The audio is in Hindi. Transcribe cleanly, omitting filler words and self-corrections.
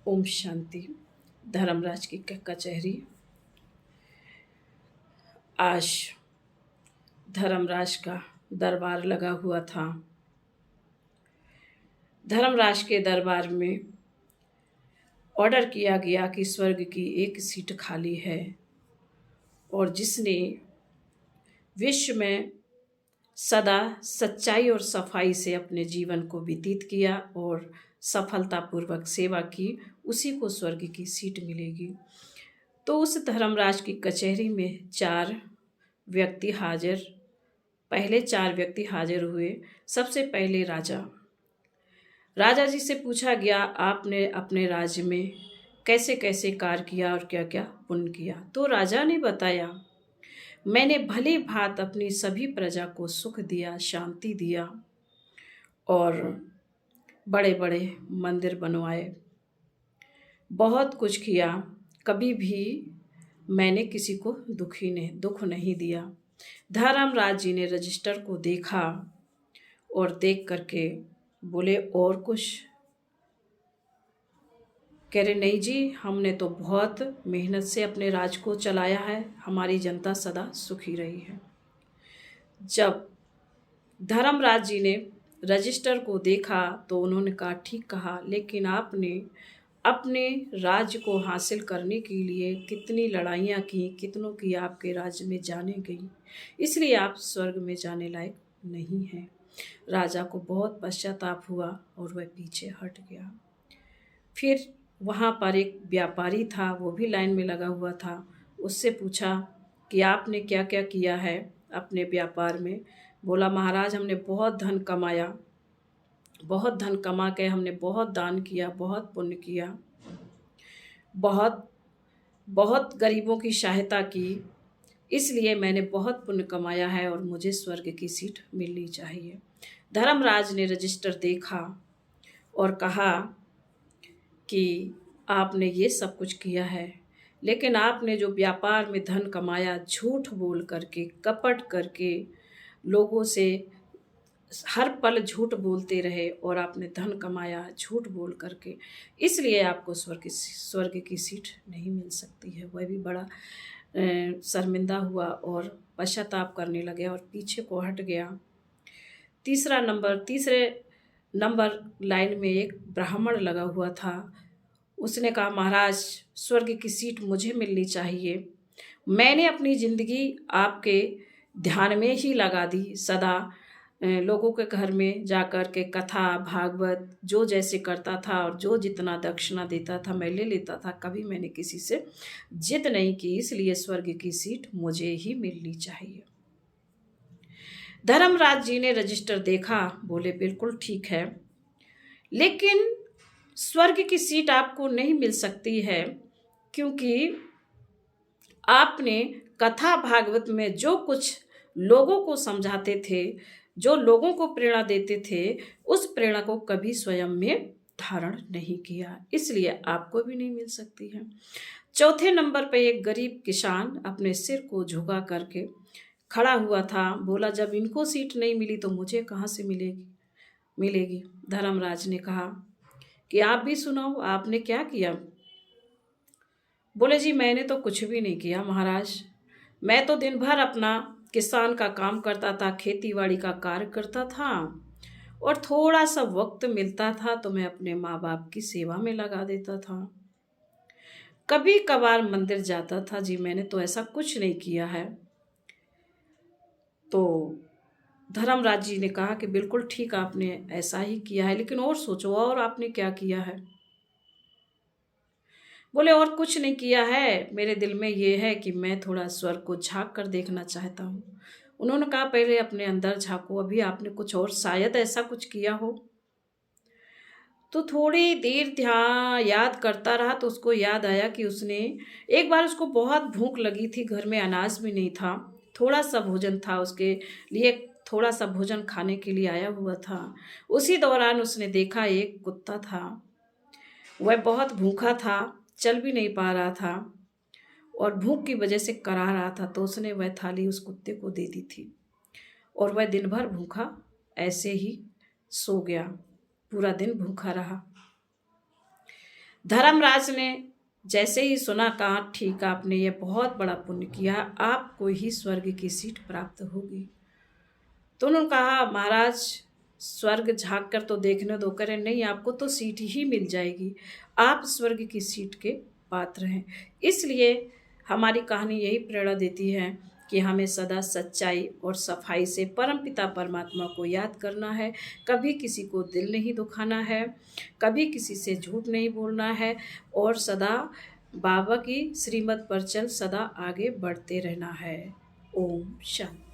ओम शांति। धर्मराज की कचहरी। आज धर्मराज का दरबार लगा हुआ था। धर्मराज के दरबार में ऑर्डर किया गया कि स्वर्ग की एक सीट खाली है और जिसने विश्व में सदा सच्चाई और सफाई से अपने जीवन को व्यतीत किया और सफलतापूर्वक सेवा की, उसी को स्वर्ग की सीट मिलेगी। तो उस धर्मराज की कचहरी में पहले चार व्यक्ति हाजिर हुए। सबसे पहले राजा जी से पूछा गया, आपने अपने राज्य में कैसे कैसे कार्य किया और क्या क्या पुण्य किया। तो राजा ने बताया, मैंने भली भांति अपनी सभी प्रजा को सुख दिया, शांति दिया और बड़े बड़े मंदिर बनवाए, बहुत कुछ किया। कभी भी मैंने किसी को दुख नहीं दिया। धर्मराज जी ने रजिस्टर को देखा और देख करके बोले, और कुछ? कह रहे, नहीं जी, हमने तो बहुत मेहनत से अपने राज को चलाया है, हमारी जनता सदा सुखी रही है। जब धर्मराज जी ने रजिस्टर को देखा तो उन्होंने कहा, ठीक कहा, लेकिन आपने अपने राज्य को हासिल करने के लिए कितनी लड़ाइयाँ की, कितनों की आपके राज्य में जाने गई, इसलिए आप स्वर्ग में जाने लायक नहीं हैं। राजा को बहुत पश्चाताप हुआ और वह पीछे हट गया। फिर वहाँ पर एक व्यापारी था, वो भी लाइन में लगा हुआ था। उससे पूछा कि आपने क्या क्या किया है अपने व्यापार में। बोला, महाराज, हमने बहुत धन कमाया, बहुत धन कमा के हमने बहुत दान किया, बहुत पुण्य किया, बहुत बहुत गरीबों की सहायता की, इसलिए मैंने बहुत पुण्य कमाया है और मुझे स्वर्ग की सीट मिलनी चाहिए। धर्मराज ने रजिस्टर देखा और कहा कि आपने ये सब कुछ किया है, लेकिन आपने जो व्यापार में धन कमाया, झूठ बोल करके, कपट करके, लोगों से हर पल झूठ बोलते रहे और आपने धन कमाया झूठ बोल करके, इसलिए आपको स्वर्ग की सीट नहीं मिल सकती है। वह भी बड़ा शर्मिंदा हुआ और पश्चाताप करने लगे और पीछे को हट गया। तीसरे नंबर लाइन में एक ब्राह्मण लगा हुआ था। उसने कहा, महाराज, स्वर्ग की सीट मुझे मिलनी चाहिए। मैंने अपनी जिंदगी आपके ध्यान में ही लगा दी, सदा लोगों के घर में जाकर के कथा भागवत जो जैसे करता था और जो जितना दक्षिणा देता था मैं ले लेता था, कभी मैंने किसी से जिद नहीं की, इसलिए स्वर्ग की सीट मुझे ही मिलनी चाहिए। धर्मराज जी ने रजिस्टर देखा, बोले, बिल्कुल ठीक है, लेकिन स्वर्ग की सीट आपको नहीं मिल सकती है, क्योंकि आपने कथा भागवत में जो कुछ लोगों को समझाते थे, जो लोगों को प्रेरणा देते थे, उस प्रेरणा को कभी स्वयं में धारण नहीं किया, इसलिए आपको भी नहीं मिल सकती है। चौथे नंबर पर एक गरीब किसान अपने सिर को झुका करके खड़ा हुआ था। बोला, जब इनको सीट नहीं मिली तो मुझे कहाँ से मिलेगी। धर्मराज ने कहा कि आप भी सुनाओ, आपने क्या किया। बोले, जी, मैंने तो कुछ भी नहीं किया महाराज, मैं तो दिन भर अपना किसान का काम करता था, खेती बाड़ी का कार्य करता था और थोड़ा सा वक्त मिलता था तो मैं अपने माँ बाप की सेवा में लगा देता था, कभी कभार मंदिर जाता था। जी, मैंने तो ऐसा कुछ नहीं किया है। तो धर्मराज जी ने कहा कि बिल्कुल ठीक, आपने ऐसा ही किया है, लेकिन और सोचो, और आपने क्या किया है। बोले, और कुछ नहीं किया है, मेरे दिल में ये है कि मैं थोड़ा स्वर्ग को झांक कर देखना चाहता हूँ। उन्होंने कहा, पहले अपने अंदर झांको, अभी आपने कुछ और शायद ऐसा कुछ किया हो। तो थोड़ी देर ध्यान याद करता रहा तो उसको याद आया कि उसने एक बार, उसको बहुत भूख लगी थी, घर में अनाज भी नहीं था, थोड़ा सा भोजन था उसके लिए, थोड़ा सा भोजन खाने के लिए आया हुआ था। उसी दौरान उसने देखा एक कुत्ता था, वह बहुत भूखा था, चल भी नहीं पा रहा था और भूख की वजह से करा रहा था। तो उसने वह थाली उस कुत्ते को दे दी थी और वह दिन भर भूखा ऐसे ही सो गया, पूरा दिन भूखा रहा। धर्मराज ने जैसे ही सुना, कहा ठीक, आपने ये बहुत बड़ा पुण्य किया, आपको ही स्वर्ग की सीट प्राप्त होगी। तो उन्होंने कहा महाराज स्वर्ग झांक कर तो देखने दो। करें नहीं, आपको तो सीट ही मिल जाएगी, आप स्वर्ग की सीट के पात्र हैं। इसलिए हमारी कहानी यही प्रेरणा देती है कि हमें सदा सच्चाई और सफाई से परमपिता परमात्मा को याद करना है, कभी किसी को दिल नहीं दुखाना है, कभी किसी से झूठ नहीं बोलना है, और सदा बाबा की श्रीमत पर चल सदा आगे बढ़ते रहना है। ओम शांति।